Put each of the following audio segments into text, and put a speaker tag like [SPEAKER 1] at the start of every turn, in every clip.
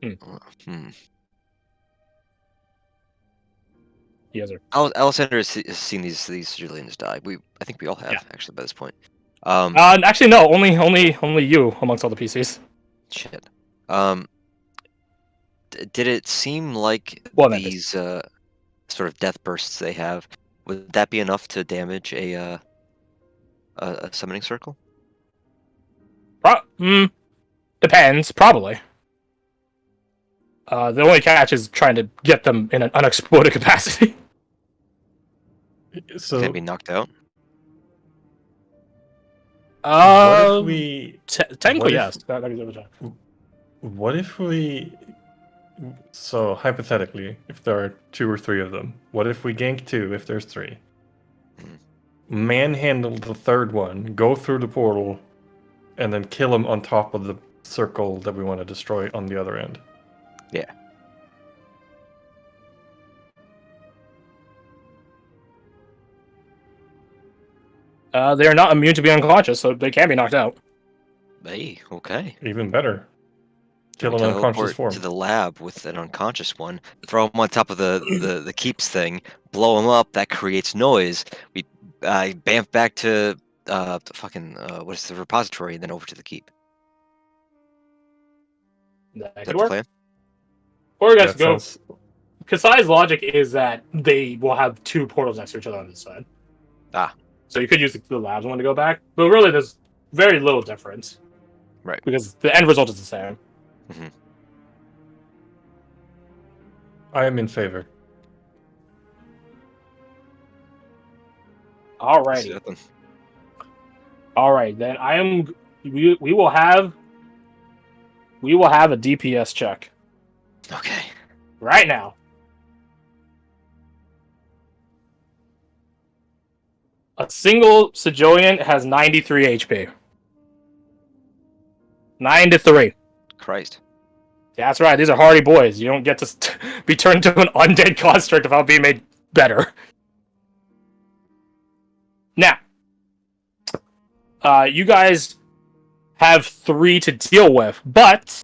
[SPEAKER 1] Hmm.
[SPEAKER 2] Yes, sir.
[SPEAKER 1] Alexander has seen these civilians die. I think we all have actually by this point.
[SPEAKER 2] Actually, no. Only you amongst all the PCs.
[SPEAKER 1] Shit. Did it seem like
[SPEAKER 2] Well,
[SPEAKER 1] these sort of death bursts they have, would that be enough to damage a summoning circle?
[SPEAKER 2] Depends. Probably. The only catch is trying to get them in an unexploded capacity.
[SPEAKER 1] Can
[SPEAKER 3] So
[SPEAKER 1] it be knocked out?
[SPEAKER 3] what if we?
[SPEAKER 2] Technically, yes.
[SPEAKER 3] What if we? So hypothetically, if there are 2 or 3 of them, what if we gank 2 if there's 3? Manhandle the 3rd one, go through the portal, and then kill him on top of the circle that we want to destroy on the other end.
[SPEAKER 1] Yeah.
[SPEAKER 2] They are not immune to being unconscious, so they can be knocked out.
[SPEAKER 1] Hey, okay.
[SPEAKER 3] Even better. Kill
[SPEAKER 1] We
[SPEAKER 3] an unconscious
[SPEAKER 1] teleport
[SPEAKER 3] form.
[SPEAKER 1] to the lab with an unconscious one, throw him on top of the keeps thing, blow him up. That creates noise. We bamf back to the fucking what is the repository, and then over to the keep.
[SPEAKER 2] That
[SPEAKER 1] Is
[SPEAKER 2] could
[SPEAKER 1] that the
[SPEAKER 2] work.
[SPEAKER 1] plan?
[SPEAKER 2] Or you guys
[SPEAKER 3] That
[SPEAKER 2] go.
[SPEAKER 3] sounds.
[SPEAKER 2] Kasai's logic is that they will have 2 portals next to each other on this side.
[SPEAKER 1] Ah.
[SPEAKER 2] So you could use the labs one to go back, but really there's very little difference.
[SPEAKER 1] Right.
[SPEAKER 2] Because the end result is the same.
[SPEAKER 1] Mm-hmm.
[SPEAKER 3] I am in favor.
[SPEAKER 2] Alrighty. Alright, then I am. We will have. We will have a DPS check.
[SPEAKER 1] Okay.
[SPEAKER 2] Right now. A single Sigillian has 93 HP. 9-3.
[SPEAKER 1] Christ.
[SPEAKER 2] That's right. These are hardy boys. You don't get to be turned into an undead construct without being made better. Now, you guys have 3 to deal with, but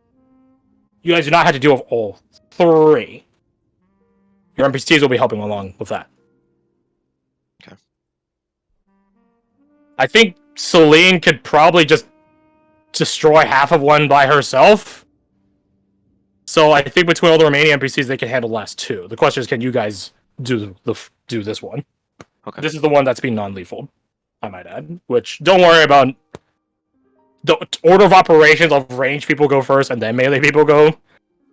[SPEAKER 2] you guys do not have to deal with all 3. Your NPCs will be helping along with that.
[SPEAKER 1] Okay.
[SPEAKER 2] I think Celine could probably just destroy half of one by herself. So I think between all the remaining NPCs, they can handle the last 2. The question is, can you guys do this one?
[SPEAKER 1] Okay.
[SPEAKER 2] This is the one that's being non-lethal, I might add. Which, don't worry about the order of operations of range people go first and then melee people go.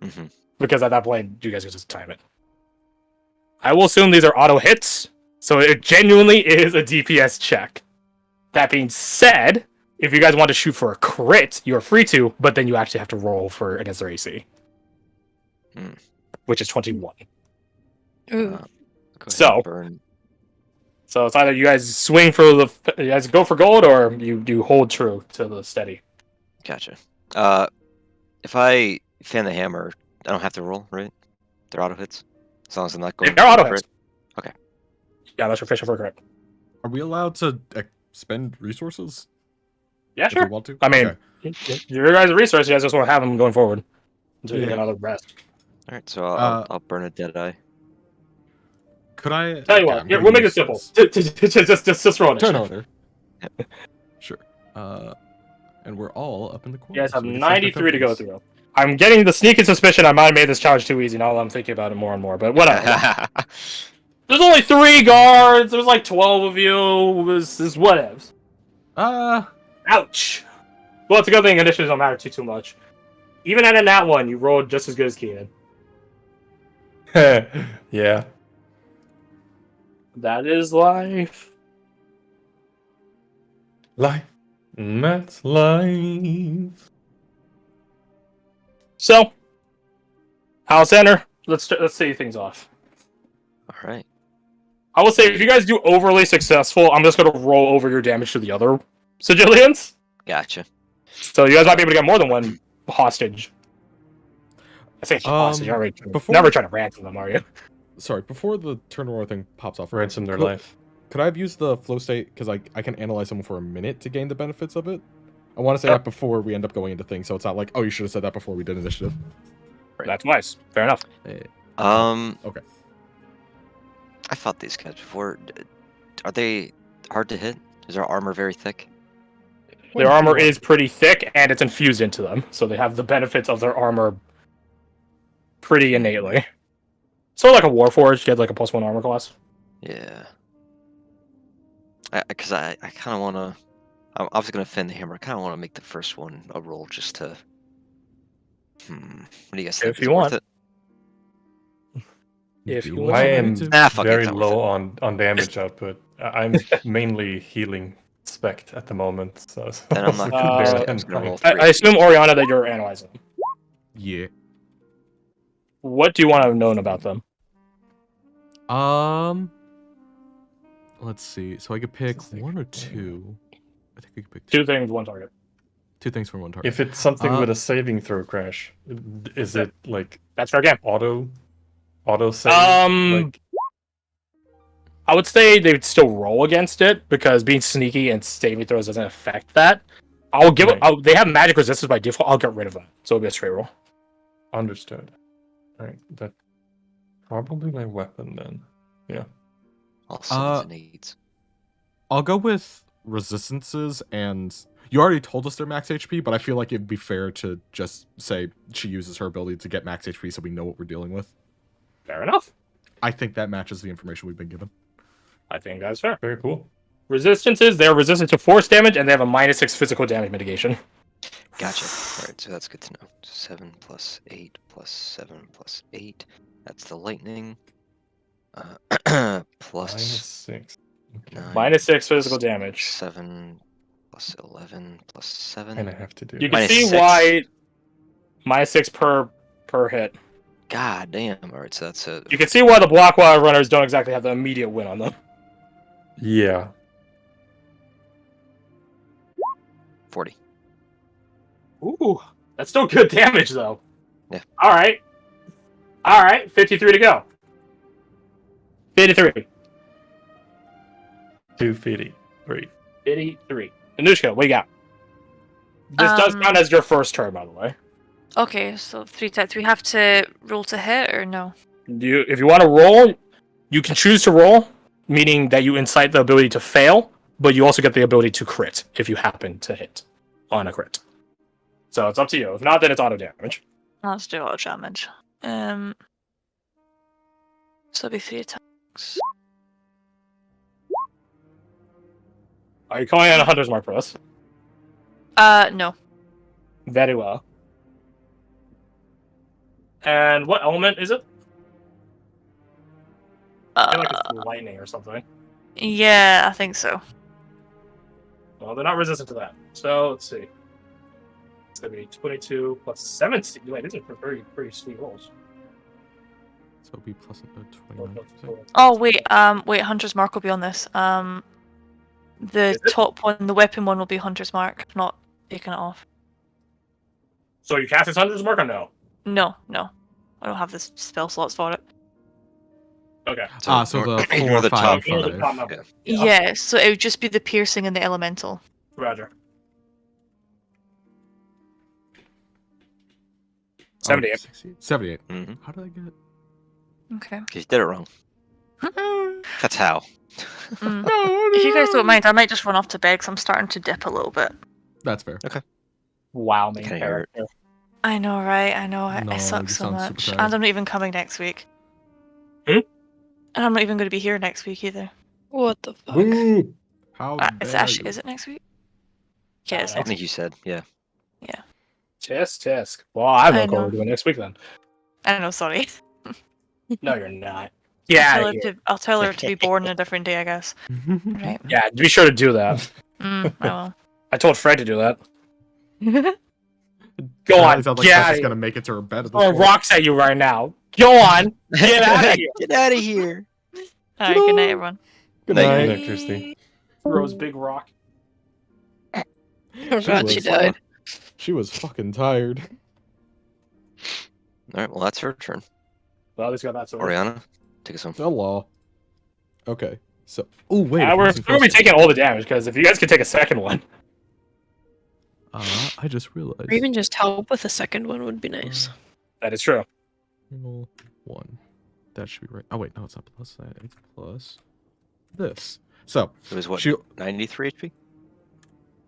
[SPEAKER 1] Mm-hmm.
[SPEAKER 2] Because at that point, you guys can just time it. I will assume these are auto hits, so it genuinely is a DPS check. That being said, if you guys want to shoot for a crit, you're free to, but then you actually have to roll for against their AC. Which is 21. So it's either you guys swing for you guys go for gold, or you hold true to the steady.
[SPEAKER 1] Gotcha. If I fan the hammer, I don't have to roll, right? They're auto hits, as long as I'm not going.
[SPEAKER 2] They're auto hits.
[SPEAKER 1] Okay.
[SPEAKER 2] Yeah, that's official for a crit.
[SPEAKER 4] Are we allowed to spend resources?
[SPEAKER 2] Yeah, sure.
[SPEAKER 4] If we want to?
[SPEAKER 2] I mean, your guys' resource, you guys just want to have them going forward until you get another rest.
[SPEAKER 1] All right, so I'll burn a dead eye.
[SPEAKER 4] Could I
[SPEAKER 2] tell you what? Here, we'll make it simple. Just roll it.
[SPEAKER 4] Turn order. Sure. And we're all up in the corner.
[SPEAKER 2] You guys have 93 to go through. I'm getting the sneaking suspicion I might have made this challenge too easy. Now I'm thinking about it more and more, but whatever. There's only 3 guards. There's like 12 of you. This is whatevs. Ouch. Well, it's a good thing initiatives don't matter too much. Even at a nat 1, you rolled just as good as Keenan.
[SPEAKER 3] Yeah.
[SPEAKER 2] That is life.
[SPEAKER 3] Life. That's life.
[SPEAKER 2] So, Alexander, let's see things off.
[SPEAKER 1] All right.
[SPEAKER 2] I will say, if you guys do overly successful, I'm just going to roll over your damage to the other Sigillians.
[SPEAKER 1] Gotcha.
[SPEAKER 2] So you guys might be able to get more than one hostage. I say hostage. You're never trying to ransom them, are you?
[SPEAKER 4] Sorry, before the turn order thing pops off,
[SPEAKER 3] ransom their life.
[SPEAKER 4] Could I have used the flow state, because I can analyze someone for a minute to gain the benefits of it? I want to say that before we end up going into things, so it's not like, oh, you should have said that before we did initiative.
[SPEAKER 1] Right.
[SPEAKER 2] That's nice. Fair enough.
[SPEAKER 4] Okay.
[SPEAKER 1] I fought these guys before. Are they hard to hit? Is their armor very thick?
[SPEAKER 2] Their armor is pretty thick, and it's infused into them, so they have the benefits of their armor pretty innately. So like a Warforged, you get like a +1 armor class.
[SPEAKER 1] Yeah. Because I kind of want to. I was gonna Finn the hammer. I kind of want to make the first one a roll just to. What do you guys think?
[SPEAKER 2] If
[SPEAKER 1] Is
[SPEAKER 2] you
[SPEAKER 1] it
[SPEAKER 2] want.
[SPEAKER 1] worth it?
[SPEAKER 2] If
[SPEAKER 4] Do
[SPEAKER 2] you
[SPEAKER 4] what
[SPEAKER 2] want.
[SPEAKER 3] I
[SPEAKER 4] you
[SPEAKER 3] am
[SPEAKER 4] need to.
[SPEAKER 1] Fuck it,
[SPEAKER 3] very
[SPEAKER 1] it's not worth
[SPEAKER 3] low on damage output. I'm mainly healing spect at the moment, so
[SPEAKER 1] Then I'm not gonna
[SPEAKER 3] barely
[SPEAKER 1] risk it. I'm just gonna roll 3.
[SPEAKER 2] I assume, Orianna, that you're analyzing.
[SPEAKER 4] Yeah.
[SPEAKER 2] What do you want to know about them?
[SPEAKER 4] Let's see. So I could pick
[SPEAKER 3] This is like-
[SPEAKER 4] one or two. I think I could pick
[SPEAKER 2] 2 things, 1 target.
[SPEAKER 4] 2 things for 1 target.
[SPEAKER 3] If it's something
[SPEAKER 4] Uh,
[SPEAKER 3] with a saving throw crash, is it like
[SPEAKER 2] That's fair game.
[SPEAKER 3] auto save? Like,
[SPEAKER 2] I would say they would still roll against it because being sneaky and saving throws doesn't affect that. I'll give
[SPEAKER 3] Right.
[SPEAKER 2] it. They have magic resistance by default. I'll get rid of that, so it'll be a straight roll.
[SPEAKER 3] understood. Right, that probably my weapon then.
[SPEAKER 1] All 7s and 8s.
[SPEAKER 4] I'll go with resistances, and you already told us they're max HP, but I feel like it'd be fair to just say she uses her ability to get max HP so we know what we're dealing with.
[SPEAKER 2] Fair enough.
[SPEAKER 4] I think that matches the information we've been given.
[SPEAKER 2] I think that's fair.
[SPEAKER 3] Very cool.
[SPEAKER 2] Resistances, they're resistant to force damage, and they have a -6 physical damage mitigation.
[SPEAKER 1] Gotcha. All right, so that's good to know. 7 + 8 + 7 + 8. That's the lightning. Plus
[SPEAKER 3] -6. Okay.
[SPEAKER 1] 9
[SPEAKER 2] -6 physical damage.
[SPEAKER 1] 7 + 11 + 7.
[SPEAKER 3] And I have to do
[SPEAKER 2] You
[SPEAKER 3] that.
[SPEAKER 2] can see
[SPEAKER 1] -6.
[SPEAKER 2] why -6 per hit.
[SPEAKER 1] God damn. All right, so that's a.
[SPEAKER 2] You can see why the block wire runners don't exactly have the immediate win on them.
[SPEAKER 3] Yeah.
[SPEAKER 1] 40.
[SPEAKER 2] Ooh, that's still good damage though.
[SPEAKER 1] Yeah.
[SPEAKER 2] All right. 53 to go. 53.
[SPEAKER 3] 253.
[SPEAKER 2] 53. Anushka, what do you got? This does count as your first turn, by the way.
[SPEAKER 5] Okay, so 3 times. We have to roll to hit or no?
[SPEAKER 2] If you want to roll, you can choose to roll, meaning that you incite the ability to fail, but you also get the ability to crit if you happen to hit on a crit. So it's up to you. If not, then it's auto damage.
[SPEAKER 5] Let's do auto damage. So it'll be 3 attacks.
[SPEAKER 2] Are you calling on a hunter's mark for us?
[SPEAKER 5] No.
[SPEAKER 2] Very well. And what element is it? I feel like it's lightning or something.
[SPEAKER 5] Yeah, I think so.
[SPEAKER 2] Well, they're not resistant to that. So let's see. It's gonna be 22 plus 17. Wait, these are pretty sweet rolls.
[SPEAKER 4] So it'll be plus 29.
[SPEAKER 5] Oh wait, Hunter's Mark will be on this. The
[SPEAKER 2] Is it?
[SPEAKER 5] top one, the weapon one, will be Hunter's Mark. I've not taken it off.
[SPEAKER 2] So you cast this hunter's mark or no?
[SPEAKER 5] No. I don't have the spell slots for it.
[SPEAKER 2] Okay.
[SPEAKER 4] So the
[SPEAKER 1] ignore
[SPEAKER 4] 4,
[SPEAKER 1] the
[SPEAKER 4] 5,
[SPEAKER 1] top
[SPEAKER 2] Ignore the
[SPEAKER 4] 5.
[SPEAKER 2] top number.
[SPEAKER 1] Yeah.
[SPEAKER 5] Yeah, so it would just be the piercing and the elemental.
[SPEAKER 2] Roger.
[SPEAKER 4] Oh,
[SPEAKER 2] 78.
[SPEAKER 4] 78.
[SPEAKER 1] Mhm.
[SPEAKER 4] How did I get?
[SPEAKER 5] Okay.
[SPEAKER 1] You did it wrong. That's how.
[SPEAKER 5] Mm. If you guys don't mind, I might just run off to bed because I'm starting to dip a little bit.
[SPEAKER 4] That's fair.
[SPEAKER 2] Wow, main
[SPEAKER 1] Kinda
[SPEAKER 2] character.
[SPEAKER 5] I know, right? I know.
[SPEAKER 4] No,
[SPEAKER 5] I suck
[SPEAKER 4] you
[SPEAKER 5] so
[SPEAKER 4] sound super
[SPEAKER 5] much.
[SPEAKER 4] tired.
[SPEAKER 5] And I'm not even coming next week.
[SPEAKER 2] Hmm?
[SPEAKER 5] And I'm not even going to be here next week either.
[SPEAKER 6] What the fuck?
[SPEAKER 3] Woo!
[SPEAKER 4] How
[SPEAKER 5] Is
[SPEAKER 4] dare
[SPEAKER 5] actually,
[SPEAKER 4] you.
[SPEAKER 5] is it next week? Yeah, it's
[SPEAKER 2] I
[SPEAKER 1] I
[SPEAKER 5] next
[SPEAKER 1] think
[SPEAKER 5] week.
[SPEAKER 1] you said, yeah.
[SPEAKER 2] Tisk. Well, I have
[SPEAKER 5] I
[SPEAKER 2] no clue what
[SPEAKER 5] know.
[SPEAKER 2] we're doing next week then.
[SPEAKER 5] I don't know, sorry.
[SPEAKER 2] No, you're not. Yeah.
[SPEAKER 5] I'll tell her to be born a different day, I guess. Right.
[SPEAKER 2] Yeah, be sure to do that.
[SPEAKER 5] I will.
[SPEAKER 2] I told Fred to do that. Go
[SPEAKER 4] It
[SPEAKER 2] on,
[SPEAKER 4] sounds like
[SPEAKER 2] get
[SPEAKER 4] Tessa's
[SPEAKER 2] out of
[SPEAKER 4] gonna
[SPEAKER 2] here.
[SPEAKER 4] make it to her bed at this
[SPEAKER 2] Throwing
[SPEAKER 4] point.
[SPEAKER 2] rocks at you right now. Go on, get out of here.
[SPEAKER 1] Get out of here.
[SPEAKER 5] Alright, good night, everyone.
[SPEAKER 4] Good
[SPEAKER 1] Night.
[SPEAKER 4] night.
[SPEAKER 3] Night, Kirsty.
[SPEAKER 2] Throws big rock.
[SPEAKER 6] Forgot she died.
[SPEAKER 4] She was fucking tired.
[SPEAKER 1] All right, well, that's her turn.
[SPEAKER 2] Well, at least got that sorted.
[SPEAKER 1] Orianna, take us home.
[SPEAKER 4] Hello. Okay. So. Oh wait.
[SPEAKER 2] We're
[SPEAKER 4] listen
[SPEAKER 2] going to be
[SPEAKER 4] first.
[SPEAKER 2] taking all the damage, because if you guys could take a second one.
[SPEAKER 4] I just realized.
[SPEAKER 6] Or even just help with the second one would be nice.
[SPEAKER 2] That is true.
[SPEAKER 4] Roll 1. That should be right. Oh wait, no, it's not plus that. It's plus this. So
[SPEAKER 1] It was what?
[SPEAKER 4] she
[SPEAKER 1] 93 HP.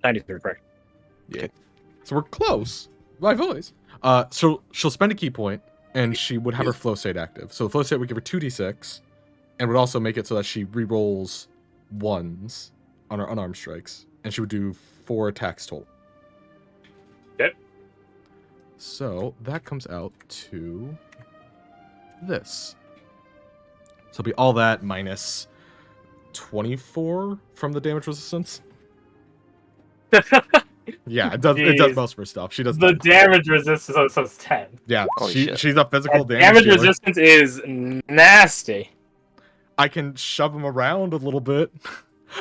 [SPEAKER 2] 93, correct.
[SPEAKER 4] yeah. So we're close. My voice. So she'll spend a key point, and she would have her flow state active. So the flow state would give her 2d6, and would also make it so that she re-rolls 1s on her unarmed strikes, and she would do 4 attacks total.
[SPEAKER 2] Okay.
[SPEAKER 4] So that comes out to this. So it'll be all that minus 24 from the damage resistance. Yeah, it does. It does
[SPEAKER 2] Jeez.
[SPEAKER 4] most of her stuff. She does
[SPEAKER 2] The
[SPEAKER 4] that.
[SPEAKER 2] damage resistance, so it's 10.
[SPEAKER 4] Yeah,
[SPEAKER 1] Holy shit.
[SPEAKER 4] she's a physical
[SPEAKER 2] That
[SPEAKER 4] damage
[SPEAKER 2] damage
[SPEAKER 4] dealer.
[SPEAKER 2] resistance is nasty.
[SPEAKER 4] I can shove him around a little bit.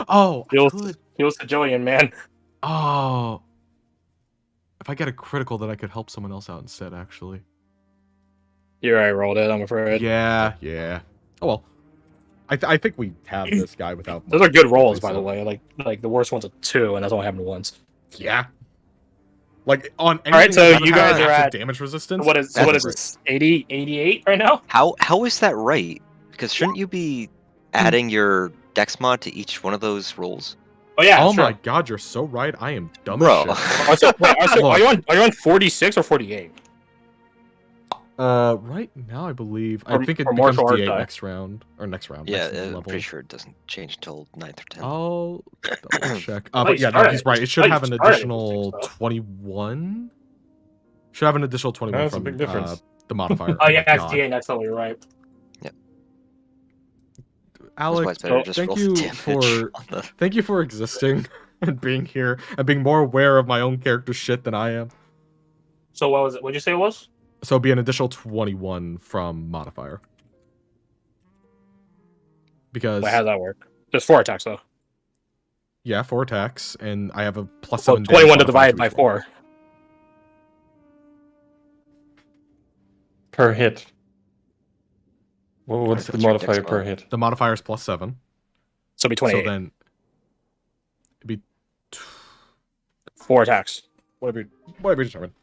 [SPEAKER 4] Oh, I
[SPEAKER 2] Feels
[SPEAKER 4] could.
[SPEAKER 2] the Jillian, man.
[SPEAKER 4] Oh, if I get a critical, then I could help someone else out instead. Actually.
[SPEAKER 2] You already rolled it, I'm afraid.
[SPEAKER 4] Yeah, yeah. Oh well. I think we have this guy without.
[SPEAKER 2] Those
[SPEAKER 4] much
[SPEAKER 2] are good rolls,
[SPEAKER 4] difficulty,
[SPEAKER 2] by the
[SPEAKER 4] so-
[SPEAKER 2] way. Like the worst one's a 2, and that's only happened once.
[SPEAKER 4] Yeah. Like on.
[SPEAKER 2] All right, so
[SPEAKER 4] anything
[SPEAKER 2] you
[SPEAKER 4] that
[SPEAKER 2] guys
[SPEAKER 4] has
[SPEAKER 2] are
[SPEAKER 4] active
[SPEAKER 2] at-
[SPEAKER 4] damage resistance.
[SPEAKER 2] What is
[SPEAKER 1] That's
[SPEAKER 2] this? 80, 88 right now?
[SPEAKER 1] How is that right? Because shouldn't you be adding your dex mod to each one of those rolls?
[SPEAKER 2] Oh yeah.
[SPEAKER 4] Oh
[SPEAKER 2] sure.
[SPEAKER 4] my god, you're so right. I am dumb
[SPEAKER 1] Bro.
[SPEAKER 4] as shit.
[SPEAKER 2] Also, wait,
[SPEAKER 4] Look.
[SPEAKER 2] are you on 46 or 48?
[SPEAKER 4] Right now I believe I
[SPEAKER 2] For-
[SPEAKER 4] think it
[SPEAKER 2] for
[SPEAKER 4] becomes
[SPEAKER 2] martial arts
[SPEAKER 4] D8
[SPEAKER 2] die.
[SPEAKER 4] next round or next round.
[SPEAKER 1] Yeah,
[SPEAKER 4] next
[SPEAKER 1] I'm
[SPEAKER 4] level.
[SPEAKER 1] pretty sure it doesn't change until 9th or 10th.
[SPEAKER 4] I'll double check.
[SPEAKER 2] Oh,
[SPEAKER 4] But
[SPEAKER 2] you
[SPEAKER 4] yeah, no,
[SPEAKER 2] started
[SPEAKER 4] he's
[SPEAKER 2] it.
[SPEAKER 4] right. It should
[SPEAKER 2] Oh, you
[SPEAKER 4] have an
[SPEAKER 2] started it,
[SPEAKER 4] additional
[SPEAKER 2] so.
[SPEAKER 4] 21. Should have an additional 21
[SPEAKER 3] That's a
[SPEAKER 4] from
[SPEAKER 3] big difference.
[SPEAKER 4] the modifier.
[SPEAKER 2] Oh yeah,
[SPEAKER 4] my
[SPEAKER 2] that's
[SPEAKER 4] God.
[SPEAKER 2] DA next level. You're right.
[SPEAKER 1] That's why
[SPEAKER 4] Alex,
[SPEAKER 1] it's better to just
[SPEAKER 4] thank
[SPEAKER 1] roll
[SPEAKER 4] you
[SPEAKER 1] the damage
[SPEAKER 4] for
[SPEAKER 1] on the...
[SPEAKER 4] thank you for existing and being here and being more aware of my own character's shit than I am.
[SPEAKER 2] So what was it? What'd you say it was?
[SPEAKER 4] So it'll be an additional 21 from modifier. Because
[SPEAKER 2] Wait, how does that work? There's 4 attacks though.
[SPEAKER 4] yeah, 4 attacks, and I have a plus
[SPEAKER 2] So
[SPEAKER 4] 7 damage
[SPEAKER 2] 21 to
[SPEAKER 4] modifier
[SPEAKER 2] divide by
[SPEAKER 4] each roll.
[SPEAKER 2] 4.
[SPEAKER 3] Per hit. Well, what's the
[SPEAKER 1] That's your
[SPEAKER 3] modifier
[SPEAKER 1] dex
[SPEAKER 3] per
[SPEAKER 1] mod.
[SPEAKER 3] hit?
[SPEAKER 4] The modifier is plus 7.
[SPEAKER 2] So it'd be 28.
[SPEAKER 4] So then it'd be
[SPEAKER 2] 4 attacks.
[SPEAKER 4] whatever you determine.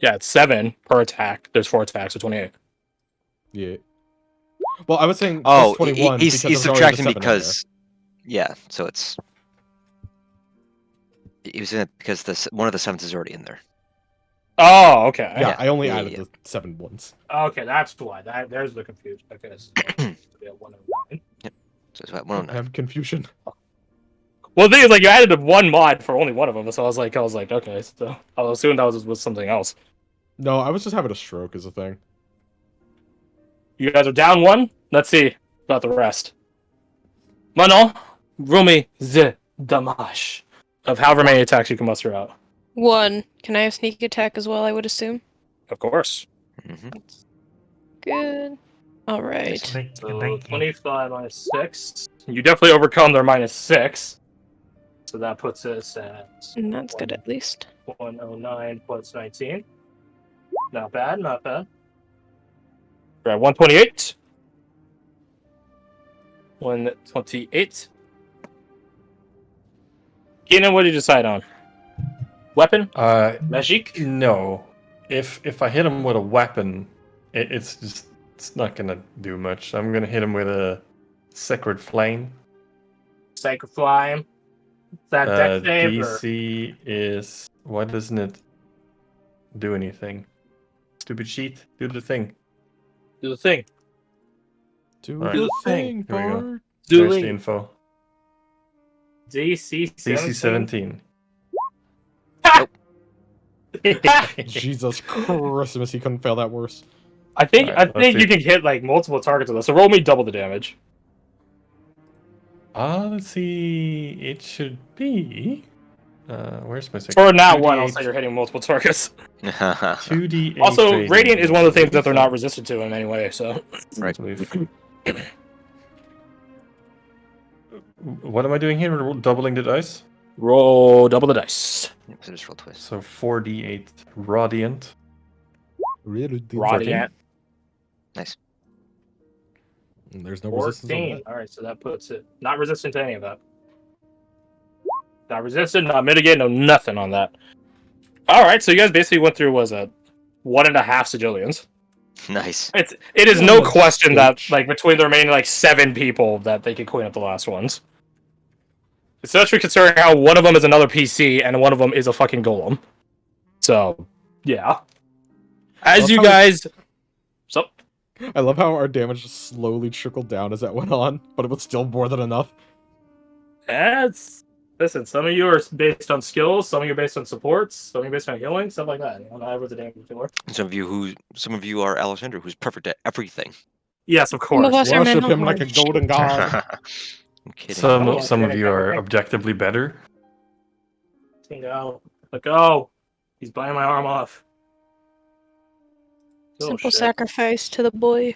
[SPEAKER 2] Yeah, it's 7 per attack. There's 4 attacks, so 28.
[SPEAKER 4] Yeah. Well, I was saying
[SPEAKER 1] Oh,
[SPEAKER 4] plus 21
[SPEAKER 1] he's
[SPEAKER 4] because there's already the
[SPEAKER 1] subtracting
[SPEAKER 4] 7 in
[SPEAKER 1] because... Yeah, so it's... He was in it because one of the 7s is already in there.
[SPEAKER 2] Oh, okay.
[SPEAKER 4] there. Yeah,
[SPEAKER 1] Yeah,
[SPEAKER 4] I only
[SPEAKER 1] yeah,
[SPEAKER 4] added
[SPEAKER 1] yeah.
[SPEAKER 4] the 7 ones.
[SPEAKER 2] Okay, that's why. There's the confusion. Okay, this is yeah, 109.
[SPEAKER 1] So it's about 109.
[SPEAKER 4] Have confusion.
[SPEAKER 2] Well, the thing is, like, you added 1 mod for only one of them, so I was like, okay, so I was assuming that was something else.
[SPEAKER 4] No, I was just having a stroke as a thing.
[SPEAKER 2] You guys are down 1. Let's see about the rest. Manon, roll me the damage of however many attacks you can muster out.
[SPEAKER 6] 1. Can I have sneak attack as well, I would assume?
[SPEAKER 2] Of course.
[SPEAKER 1] Mm-hmm.
[SPEAKER 6] Good. Alright.
[SPEAKER 2] So 25 minus 6. You definitely overcome their minus 6. So that puts us at
[SPEAKER 6] And that's good at least.
[SPEAKER 2] 109 plus 19. Not bad, not bad. We're at 128. 128. Keenan, what did you decide on? Weapon? Magic?
[SPEAKER 3] No. If I hit him with a weapon, it's not gonna do much. I'm gonna hit him with a sacred flame.
[SPEAKER 2] Sacred Flame? Is that deck save? Or...
[SPEAKER 3] DC is why doesn't it do anything? Stupid sheet, do the thing.
[SPEAKER 2] Do the thing.
[SPEAKER 4] Do
[SPEAKER 3] Alright.
[SPEAKER 4] the
[SPEAKER 3] Here
[SPEAKER 4] thing,
[SPEAKER 3] we go.
[SPEAKER 4] Bart.
[SPEAKER 2] Do
[SPEAKER 3] There's the
[SPEAKER 2] the
[SPEAKER 3] info.
[SPEAKER 2] DC
[SPEAKER 3] 17.
[SPEAKER 2] 17.
[SPEAKER 4] Jesus Christmas, he couldn't fail that worse.
[SPEAKER 2] I think
[SPEAKER 3] Alright, let's
[SPEAKER 2] you
[SPEAKER 3] see.
[SPEAKER 2] can hit like multiple targets with this. So roll me double the damage.
[SPEAKER 3] Let's see. It should be. Where's my second?
[SPEAKER 2] For not one, I'll
[SPEAKER 3] 2d8
[SPEAKER 2] say you're hitting multiple targets.
[SPEAKER 3] 2d8
[SPEAKER 2] Also,
[SPEAKER 3] radiant.
[SPEAKER 2] Radiant is one of the things that they're not resistant to in any way, so...
[SPEAKER 1] Right.
[SPEAKER 3] What am I doing here? Doubling the dice?
[SPEAKER 2] Roll double the dice.
[SPEAKER 1] So just roll twice.
[SPEAKER 3] So 4d8 radiant.
[SPEAKER 2] Radiant.
[SPEAKER 1] Nice.
[SPEAKER 4] And there's no resistance on
[SPEAKER 2] 14.
[SPEAKER 4] that.
[SPEAKER 2] Alright, so that puts it... Not resistant to any of that. Not resistant, not mitigated, no nothing on that. All right, so you guys basically went through 1.5 Sigillions.
[SPEAKER 1] Nice.
[SPEAKER 2] It is no
[SPEAKER 3] Nice
[SPEAKER 2] question that
[SPEAKER 3] bitch.
[SPEAKER 2] like between the remaining like 7 people that they can clean up the last ones. Especially considering how one of them is another PC and one of them is a fucking golem. So, yeah. As
[SPEAKER 4] Well,
[SPEAKER 2] you
[SPEAKER 4] probably-
[SPEAKER 2] guys... So,
[SPEAKER 4] I love how our damage just slowly trickled down as that went on, but it was still more than enough.
[SPEAKER 2] listen, some of you are based on skills, some of you are based on supports, some of you are based on healing, stuff like that. You know, I was a damage dealer.
[SPEAKER 1] Some of you are Alexander, who's perfect at everything.
[SPEAKER 2] Yes, of
[SPEAKER 6] Some of
[SPEAKER 2] course.
[SPEAKER 6] us are
[SPEAKER 4] Worship
[SPEAKER 6] mental
[SPEAKER 4] him like a
[SPEAKER 6] harsh.
[SPEAKER 4] golden god.
[SPEAKER 1] I'm kidding.
[SPEAKER 3] Some of you are objectively better.
[SPEAKER 2] Go. Let go. He's biting my arm off. Oh,
[SPEAKER 6] Simple
[SPEAKER 2] shit.
[SPEAKER 6] sacrifice to the boy.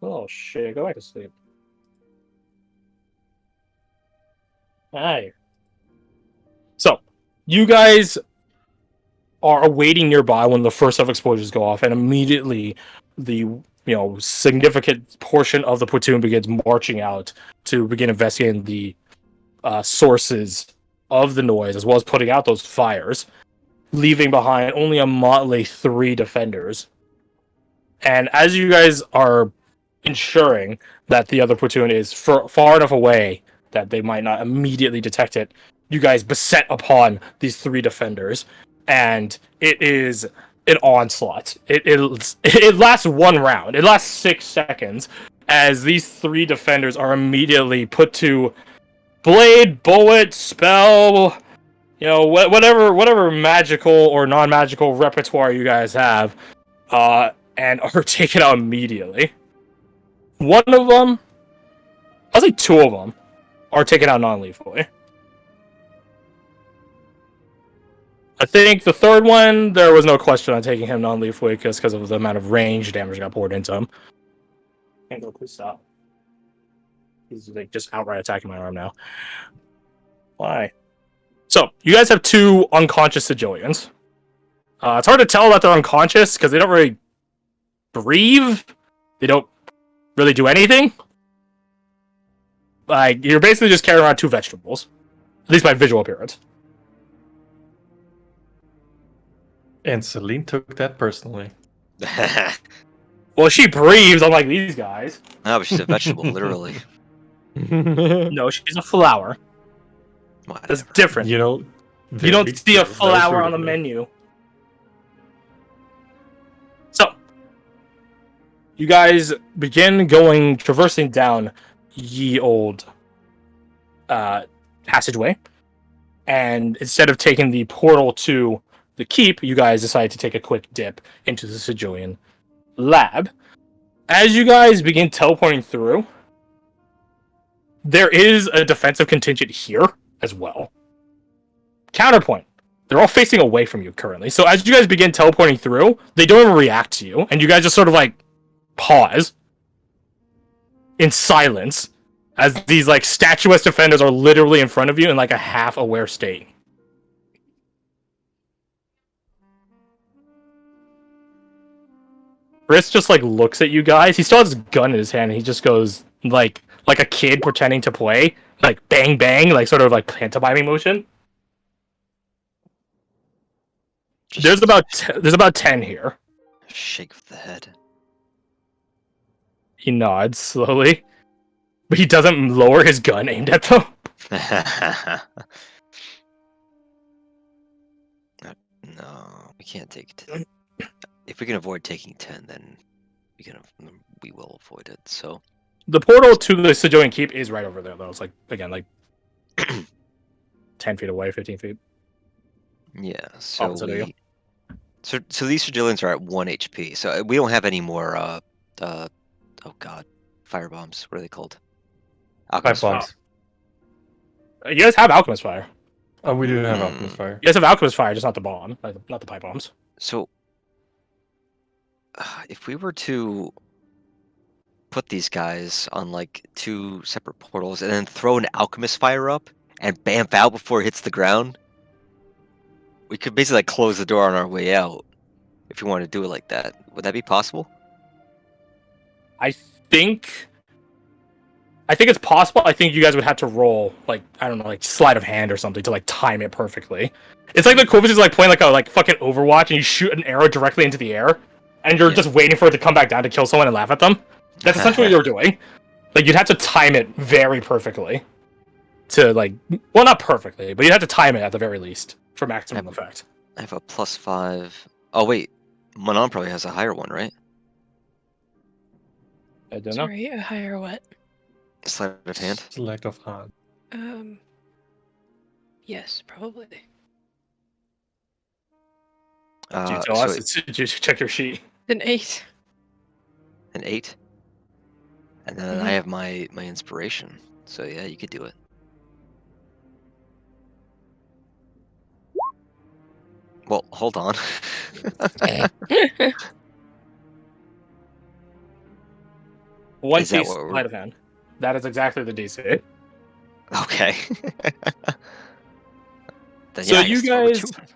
[SPEAKER 2] Oh shit, go back to sleep. Hi. So, you guys are awaiting nearby when the first of explosions go off, and immediately the significant portion of the platoon begins marching out to begin investigating the sources of the noise, as well as putting out those fires, leaving behind only a motley 3 defenders. And as you guys are ensuring that the other platoon is far enough away that they might not immediately detect it, you guys beset upon these 3 defenders, and it is an onslaught. It lasts 1 round. It lasts 6 seconds, as these 3 defenders are immediately put to blade, bullet, spell, whatever magical or non-magical repertoire you guys have, and are taken out immediately. One of them, I'll say 2 of them, are taken out non-lethally. I think the third one, there was no question on taking him non-lethally because of the amount of range damage that got poured into him. Can't go, please stop. He's like just outright attacking my arm now. Why? So, you guys have 2 unconscious Sigillions. It's hard to tell that they're unconscious because they don't really breathe. They don't really do anything. Like, you're basically just carrying around 2 vegetables. At least by visual appearance.
[SPEAKER 3] And Celine took that personally.
[SPEAKER 2] Well, she breathes, unlike these guys.
[SPEAKER 1] No, but she's a vegetable, literally.
[SPEAKER 2] No, she's a flower.
[SPEAKER 1] Whatever.
[SPEAKER 2] That's different.
[SPEAKER 3] You know,
[SPEAKER 2] You don't see a flower on the menu. So, you guys begin traversing down ye old passageway, and instead of taking the portal to the keep, you guys decide to take a quick dip into the Sigillian lab. As you guys begin teleporting through, there is a defensive contingent here as well. Counterpoint. They're all facing away from you currently. So as you guys begin teleporting through, they don't even react to you, and you guys just sort of like pause in silence as these like statuesque defenders are literally in front of you in like a half-aware state. Chris just like looks at you guys. He still has his gun in his hand, and he just goes like a kid pretending to play, like bang bang, like sort of like pantomiming motion. There's about 10 here.
[SPEAKER 1] Shake of the head.
[SPEAKER 2] He nods slowly, but he doesn't lower his gun aimed at them.
[SPEAKER 1] No, we can't take 10. If we can avoid taking 10, then we will avoid it. So
[SPEAKER 2] The portal to the Sigillian Keep is right over there, though. It's like, again, like 10 feet away, 15 feet.
[SPEAKER 1] yeah, so
[SPEAKER 2] Opposite of you.
[SPEAKER 1] so these Sigillians are at 1 HP. So we don't have any more. Oh god, fire bombs. What are they called?
[SPEAKER 3] Pipe
[SPEAKER 1] Alchemist fire.
[SPEAKER 3] bombs.
[SPEAKER 2] You guys have Alchemist Fire.
[SPEAKER 3] Oh, we do have Alchemist Fire.
[SPEAKER 2] You guys have Alchemist Fire, just not the bomb, not the pipe bombs.
[SPEAKER 1] So if we were to put these guys on like 2 separate portals and then throw an alchemist fire up and bamf out before it hits the ground, we could basically like close the door on our way out if you wanted to do it like that. Would that be possible?
[SPEAKER 2] I think I think it's possible. I think you guys would have to roll like I don't know, like sleight of hand or something to like time it perfectly. It's like the equivalent is like playing like a like fucking Overwatch and you shoot an arrow directly into the air and you're just waiting for it to come back down to kill someone and laugh at them. That's essentially what you're doing. Like you'd have to time it very perfectly to like well not perfectly, but you'd have to time it at the very least for maximum effect.
[SPEAKER 1] I have a +5. Oh wait, Manon probably has a higher one, right?
[SPEAKER 2] I don't know.
[SPEAKER 6] Sorry, a higher what?
[SPEAKER 1] Sleight of hand.
[SPEAKER 3] Select of hand.
[SPEAKER 6] Yes, probably.
[SPEAKER 2] Do you tell us? Did you check your sheet?
[SPEAKER 6] An 8.
[SPEAKER 1] An 8. And then I have my inspiration. So yeah, you could do it. Well, hold on.
[SPEAKER 2] One
[SPEAKER 1] Is that
[SPEAKER 2] piece
[SPEAKER 1] what we're-
[SPEAKER 2] sleight of hand. That is exactly the DC.
[SPEAKER 1] Okay. Then,
[SPEAKER 2] So
[SPEAKER 1] yeah, I
[SPEAKER 2] you
[SPEAKER 1] guess throw it
[SPEAKER 2] guys,
[SPEAKER 1] to him.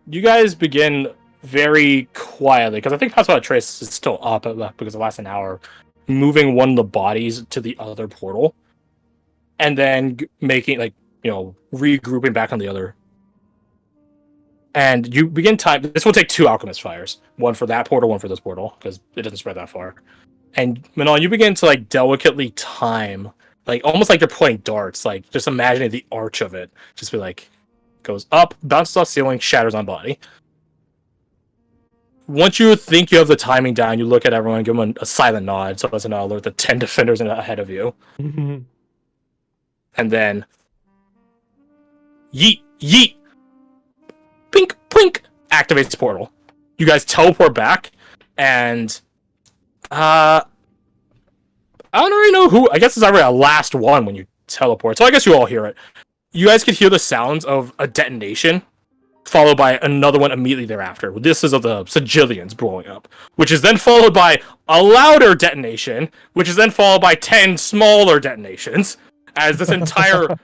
[SPEAKER 2] you guys begin very quietly because I think Hotspot Trace is still up because it lasts an hour, moving one of the bodies to the other portal, and then making like regrouping back on the other. And you begin time. This will take 2 alchemist fires, one for that portal, one for this portal, because it doesn't spread that far. And Manon, you begin to like delicately time, like almost like you're playing darts, like just imagining the arch of it, just be like. Goes up, bounces off ceiling, shatters on body. Once you think you have the timing down, you look at everyone, give them a silent nod so as to not alert the 10 defenders ahead of you. And then yeet, yeet, pink, pink, activates portal. You guys teleport back, and I don't really know who. I guess it's already a last one when you teleport, so I guess you all hear it. You guys could hear the sounds of a detonation, followed by another one immediately thereafter. This is of the Sigillians blowing up, which is then followed by a louder detonation, which is then followed by 10 smaller detonations, as this entire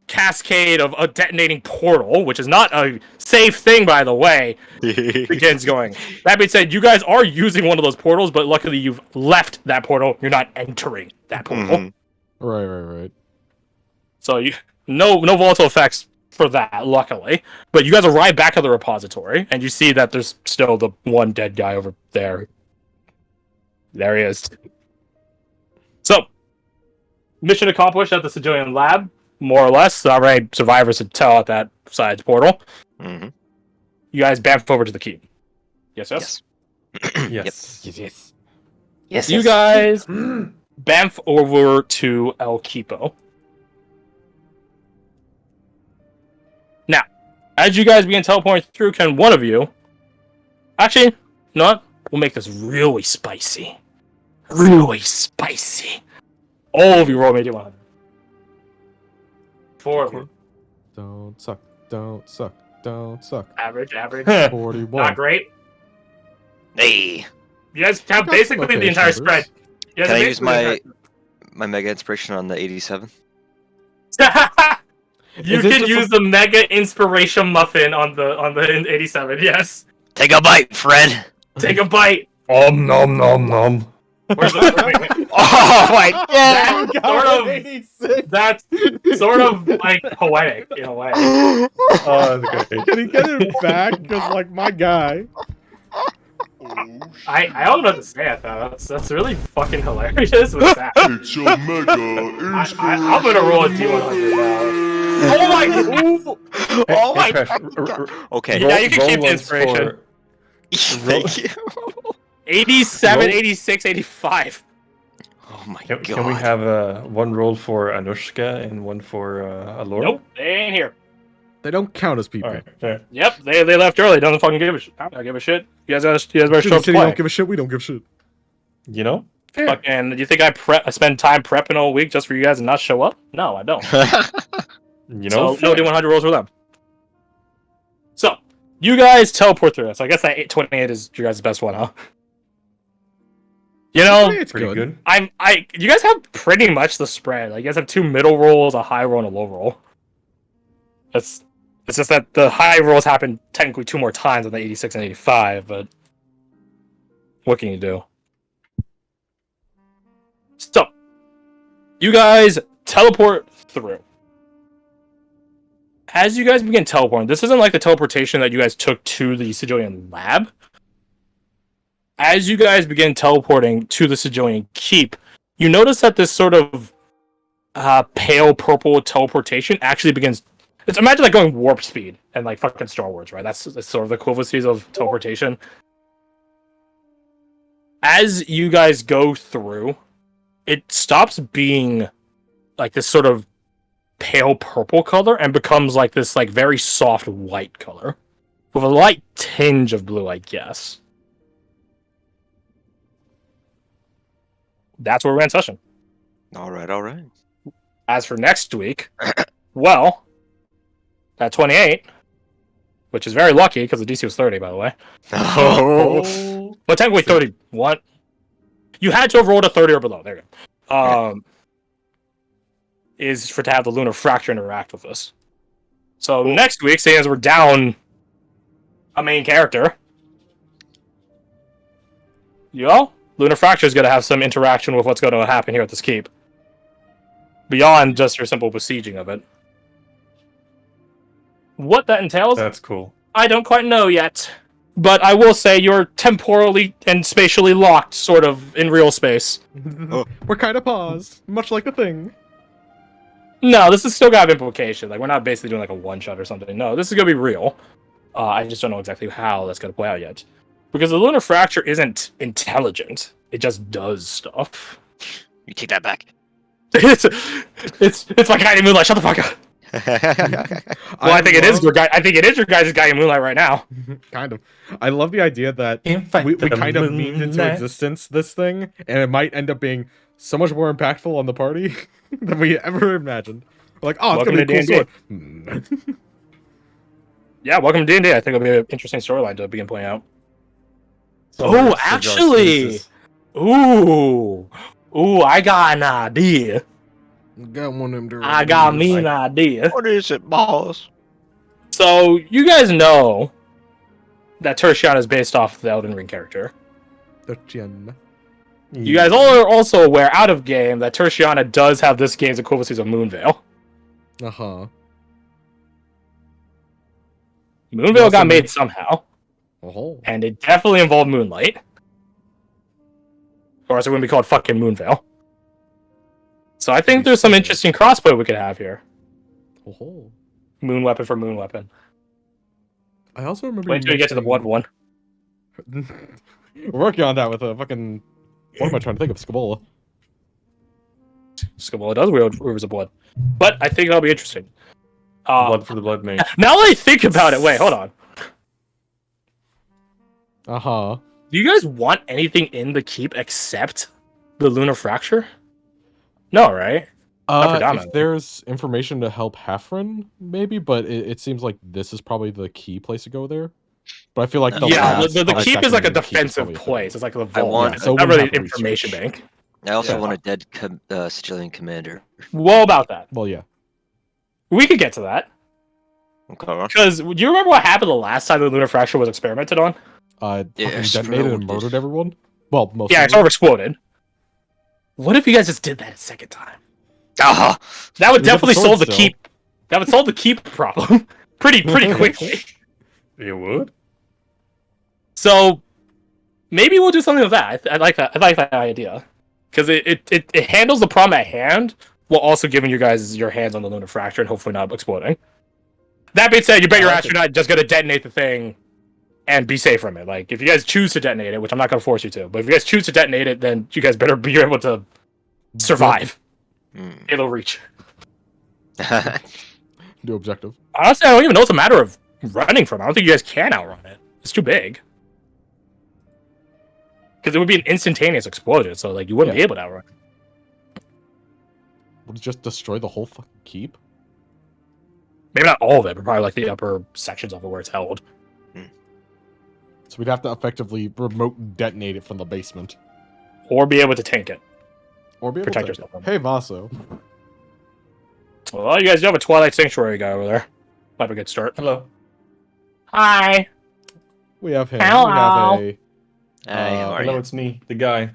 [SPEAKER 2] cascade of a detonating portal, which is not a safe thing, by the way, begins going. That being said, you guys are using one of those portals, but luckily you've left that portal. You're not entering that portal.
[SPEAKER 4] Right.
[SPEAKER 2] So no volatile effects for that, luckily. But you guys arrive back at the repository, and you see that there's still the one dead guy over there. There he is. So, mission accomplished at the Sigillian lab, more or less. Not many survivors to tell at that side's portal.
[SPEAKER 1] Mm-hmm.
[SPEAKER 2] You guys bamf over to the keep. Yes.
[SPEAKER 3] Yes.
[SPEAKER 2] You guys bamf over to El Kipo. Now, as you guys begin teleporting through, can one of you... Actually, not. We'll make this really spicy. Really spicy. All of you roll me D100. 4 of you.
[SPEAKER 4] Don't suck.
[SPEAKER 2] Average.
[SPEAKER 4] 41.
[SPEAKER 2] Not great.
[SPEAKER 1] Hey,
[SPEAKER 2] You guys have
[SPEAKER 4] got
[SPEAKER 2] basically
[SPEAKER 4] some
[SPEAKER 2] the
[SPEAKER 4] okay
[SPEAKER 2] entire
[SPEAKER 4] numbers.
[SPEAKER 2] spread. You guys
[SPEAKER 1] can I
[SPEAKER 2] have
[SPEAKER 1] use
[SPEAKER 2] basically
[SPEAKER 1] my mega inspiration on the 87?
[SPEAKER 2] You
[SPEAKER 4] Is it
[SPEAKER 2] can
[SPEAKER 4] just
[SPEAKER 2] use the mega inspiration muffin on the 87. Yes.
[SPEAKER 1] Take a bite, Fred.
[SPEAKER 2] Take a bite.
[SPEAKER 3] Om nom nom nom.
[SPEAKER 2] Where's the,
[SPEAKER 1] Oh my god!
[SPEAKER 2] that's sort of like poetic in a way.
[SPEAKER 3] Oh, that's great.
[SPEAKER 4] Can he get it back? Because, like, my guy.
[SPEAKER 2] I don't know what to say at that. That's really fucking hilarious. What's that?
[SPEAKER 7] It's your mega
[SPEAKER 2] I'm gonna roll a D100 now. Oh my god!
[SPEAKER 1] Oh my
[SPEAKER 3] Crash,
[SPEAKER 1] god! Okay.
[SPEAKER 2] Yeah, you can
[SPEAKER 3] roll
[SPEAKER 2] keep the
[SPEAKER 3] once
[SPEAKER 2] inspiration.
[SPEAKER 1] Thank you.
[SPEAKER 2] 87,
[SPEAKER 3] Roll.
[SPEAKER 2] 86, 85.
[SPEAKER 1] Oh my
[SPEAKER 3] Can
[SPEAKER 1] god.
[SPEAKER 3] we have one roll for Anushka and one for Alora?
[SPEAKER 2] Nope, they ain't here.
[SPEAKER 4] They don't count as people.
[SPEAKER 3] All right, fair.
[SPEAKER 2] Yep, they left early. Don't fucking give a shit. I don't give a shit. You guys better show
[SPEAKER 4] City
[SPEAKER 2] up to
[SPEAKER 4] City
[SPEAKER 2] play.
[SPEAKER 4] don't give a shit. We don't give a shit.
[SPEAKER 3] You know?
[SPEAKER 2] Fucking, do you think I spend time prepping all week just for you guys and not show up? No, I don't.
[SPEAKER 3] You know?
[SPEAKER 2] So, no D100 rolls for them. So, you guys teleport through this. I guess that 828 is your guys' best one, huh? You know,
[SPEAKER 4] It's
[SPEAKER 3] Pretty
[SPEAKER 4] good.
[SPEAKER 3] good.
[SPEAKER 2] you guys have pretty much the spread. Like, you guys have 2 middle rolls, a high roll, and a low roll. It's just that the high rolls happen technically 2 more times than the 86 and 85, but what can you do? So, You guys teleport through. As you guys begin teleporting, this isn't like the teleportation that you guys took to the Sigillian lab. As you guys begin teleporting to the Sigillian keep, you notice that this sort of pale purple teleportation actually begins. It's imagine like going warp speed and like fucking Star Wars, right? That's sort of the equivalencies of teleportation. As you guys go through, it stops being like this sort of pale purple color and becomes like this like very soft white color with a light tinge of blue, I guess. That's where we're in session.
[SPEAKER 1] All right.
[SPEAKER 2] As for next week, well, that 28, which is very lucky because the DC was 30, by the way.
[SPEAKER 1] Oh.
[SPEAKER 2] But technically 31. You had to have rolled a 30 or below. There you go. Is to have the Lunar Fracture interact with us. So next week, seeing as we're down a main character, Lunar Fracture is going to have some interaction with what's going to happen here at this keep. Beyond just your simple besieging of it. What that entails,
[SPEAKER 3] That's cool.
[SPEAKER 2] I don't quite know yet. But I will say you're temporally and spatially locked, sort of, in real space.
[SPEAKER 4] We're kind of paused, much like a thing.
[SPEAKER 2] No, this is still got implication. Like, we're not basically doing like a one-shot or something. No, this is going to be real. I just don't know exactly how that's going to play out yet. Because the Lunar Fracture isn't intelligent. It just does stuff.
[SPEAKER 1] You take that back.
[SPEAKER 2] It's like Guiding Moonlight. Shut the fuck up. Well, I think it is your guy. I think it is your guys' Guiding Moonlight right now.
[SPEAKER 4] Kind of. I love the idea that we kind of memed into existence this thing, and it might end up being so much more impactful on the party than we ever imagined. Like, oh, it's
[SPEAKER 2] Welcome
[SPEAKER 4] gonna be a
[SPEAKER 2] to
[SPEAKER 4] cool
[SPEAKER 2] D&D.
[SPEAKER 4] sword.
[SPEAKER 2] Yeah, welcome to D&D. I think it'll be an interesting storyline to begin playing out.
[SPEAKER 3] So
[SPEAKER 2] Actually! Ooh, I got an idea.
[SPEAKER 4] Got one of them.
[SPEAKER 2] I got me an idea.
[SPEAKER 1] What is it, boss?
[SPEAKER 2] So, you guys know that Tertiana is based off the Elden Ring character. You guys all are also aware, out of game, that Tertiana does have this game's equivalencies of Moonveil.
[SPEAKER 4] Uh-huh.
[SPEAKER 2] Moonveil got made somehow,
[SPEAKER 4] Oh.
[SPEAKER 2] and it definitely involved Moonlight. Or else it wouldn't be called fucking Moonveil. So I think there's some interesting crossplay we could have here.
[SPEAKER 4] Oh.
[SPEAKER 2] Moon weapon for moon weapon.
[SPEAKER 4] I also remember.
[SPEAKER 2] Wait till you get to the blood one.
[SPEAKER 4] We're working on that with a fucking. What am I trying to think of? Scabola.
[SPEAKER 2] Scabola does wield rivers of blood. But I think that'll be interesting.
[SPEAKER 3] Blood for the blood mage.
[SPEAKER 2] Now that I think about it, wait, hold on.
[SPEAKER 4] Uh-huh.
[SPEAKER 2] Do you guys want anything in the keep except the Lunar Fracture? No, right?
[SPEAKER 4] If there's information to help Hafren, maybe, but it seems like this is probably the key place to go there. But I feel like
[SPEAKER 2] the keep is like a
[SPEAKER 4] the keep is
[SPEAKER 2] defensive
[SPEAKER 4] probably
[SPEAKER 2] place. It's like a
[SPEAKER 1] I
[SPEAKER 2] vault.
[SPEAKER 1] want-
[SPEAKER 2] It's
[SPEAKER 4] so
[SPEAKER 2] not
[SPEAKER 4] we
[SPEAKER 2] really
[SPEAKER 4] have
[SPEAKER 2] an
[SPEAKER 4] to
[SPEAKER 2] information
[SPEAKER 4] research.
[SPEAKER 2] bank.
[SPEAKER 1] I also
[SPEAKER 2] Yeah.
[SPEAKER 1] want a dead Sicilian commander.
[SPEAKER 2] Well, about that.
[SPEAKER 4] Well, yeah.
[SPEAKER 2] We could get to that.
[SPEAKER 1] Okay.
[SPEAKER 2] Because do you remember what happened the last time the Lunar Fracture was experimented on?
[SPEAKER 1] Yeah,
[SPEAKER 4] Fucking detonated
[SPEAKER 1] exploded.
[SPEAKER 4] and murdered everyone. Well, most.
[SPEAKER 2] Yeah,
[SPEAKER 4] of
[SPEAKER 2] it
[SPEAKER 4] them.
[SPEAKER 2] sort of exploded. What if you guys just did that a second time?
[SPEAKER 1] Ah!
[SPEAKER 2] That would
[SPEAKER 4] We got the
[SPEAKER 2] definitely
[SPEAKER 4] sword
[SPEAKER 2] solve the
[SPEAKER 4] still.
[SPEAKER 2] keep. That would solve the keep problem pretty quickly.
[SPEAKER 3] You would?
[SPEAKER 2] So maybe we'll do something with that. I like that. I like that idea because it handles the problem at hand while also giving you guys your hands on the Lunar Fracture and hopefully not exploding. That being said, you bet your ass you're not just gonna detonate the thing and be safe from it. Like if you guys choose to detonate it, which I'm not gonna force you to, but if you guys choose to detonate it, then you guys better be able to survive. Halo Reach.
[SPEAKER 4] New objective.
[SPEAKER 2] Honestly, I don't even know it's a matter of running from it. I don't think you guys can outrun it. It's too big. Because it would be an instantaneous explosion, so like you wouldn't be able to outrun it.
[SPEAKER 4] Would it just destroy the whole fucking keep?
[SPEAKER 2] Maybe not all of it, but probably like the upper sections of it where it's held.
[SPEAKER 4] So we'd have to effectively remote detonate it from the basement.
[SPEAKER 2] Or be able to tank it.
[SPEAKER 4] Or be able
[SPEAKER 2] Protect
[SPEAKER 4] to.
[SPEAKER 2] yourself from it.
[SPEAKER 4] Hey, Vaso.
[SPEAKER 2] Well, you guys do have a Twilight Sanctuary guy over there. Might be a good start.
[SPEAKER 3] Hello.
[SPEAKER 2] Hi!
[SPEAKER 4] We have him.
[SPEAKER 2] Hello.
[SPEAKER 4] We have a...
[SPEAKER 1] Hey, how are
[SPEAKER 3] Hello,
[SPEAKER 1] you?
[SPEAKER 3] it's me, the guy.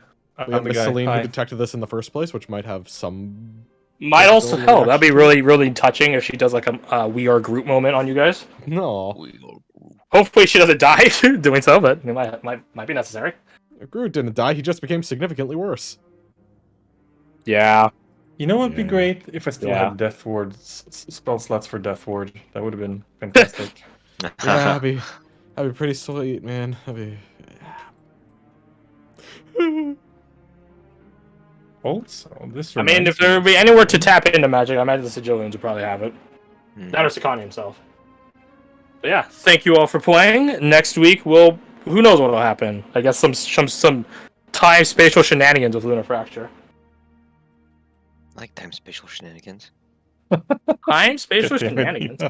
[SPEAKER 4] We have
[SPEAKER 3] the
[SPEAKER 4] Miss
[SPEAKER 3] guy.
[SPEAKER 4] Celine
[SPEAKER 3] Hi.
[SPEAKER 4] who detected this in the first place, which might have some.
[SPEAKER 2] Might also
[SPEAKER 4] Physical
[SPEAKER 2] help. That'd be
[SPEAKER 4] reaction.
[SPEAKER 2] really, really touching if she does like a "We Are Groot" moment on you guys.
[SPEAKER 4] No,
[SPEAKER 2] Hopefully, she doesn't die doing so, but it might be necessary.
[SPEAKER 4] Groot didn't die. He just became significantly worse.
[SPEAKER 2] Yeah.
[SPEAKER 3] You know what'd be
[SPEAKER 4] Yeah.
[SPEAKER 3] great if I still
[SPEAKER 2] Yeah.
[SPEAKER 3] had Death Ward spell slots for Death Ward. That would have been fantastic.
[SPEAKER 4] Yeah, that'd be pretty sweet, man. That'd be.
[SPEAKER 3] Also, this.
[SPEAKER 2] I mean,
[SPEAKER 3] reminds
[SPEAKER 2] if there
[SPEAKER 3] me
[SPEAKER 2] would be
[SPEAKER 3] of
[SPEAKER 2] anywhere to
[SPEAKER 3] something.
[SPEAKER 2] tap into magic, I imagine the Sigillians would probably have it.
[SPEAKER 1] Hmm.
[SPEAKER 2] That or Sakani himself. But yeah, thank you all for playing. Next week, who knows what will happen? I guess some time spatial shenanigans with Lunar Fracture.
[SPEAKER 1] I like time spatial shenanigans.
[SPEAKER 2] Time spatial
[SPEAKER 3] Damn it.
[SPEAKER 2] shenanigans.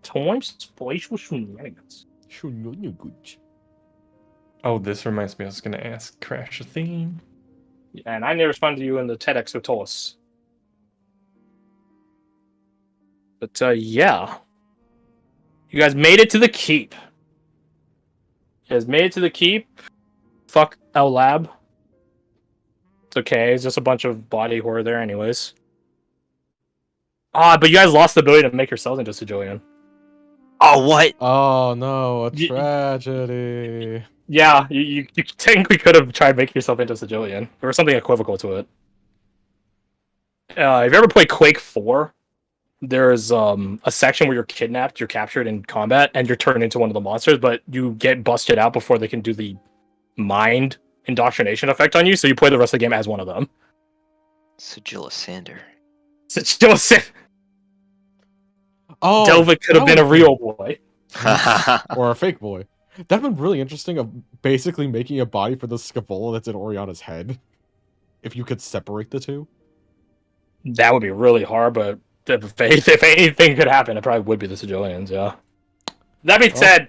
[SPEAKER 2] Time spatial shenanigans.
[SPEAKER 3] Oh, this reminds me. I was gonna ask Crash a theme.
[SPEAKER 2] And I never responded to you in the TEDx with Tolis. But yeah. You guys made it to the keep. You guys made it to the keep. Fuck El Lab. It's okay, it's just a bunch of body horror there anyways. But you guys lost the ability to make yourselves into Sigillian.
[SPEAKER 1] Oh, what?
[SPEAKER 4] Oh no, a
[SPEAKER 2] Y-
[SPEAKER 4] tragedy.
[SPEAKER 2] Yeah, you technically could have tried making yourself into Sigillian. Or something equivocal to it. If you ever played Quake 4, there's a section where you're kidnapped, you're captured in combat, and you're turned into one of the monsters, but you get busted out before they can do the mind indoctrination effect on you, so you play the rest of the game as one of them.
[SPEAKER 1] Sigillisander.
[SPEAKER 2] Sigillian
[SPEAKER 4] Oh,
[SPEAKER 2] Delvin could have
[SPEAKER 4] that
[SPEAKER 2] been a
[SPEAKER 4] would-
[SPEAKER 2] real boy.
[SPEAKER 4] or a fake boy. That'd been really interesting of basically making a body for the Scavola that's in Orianna's head. If you could separate the two.
[SPEAKER 2] That would be really hard, but if anything could happen, it probably would be the Sigillians, yeah. That being said,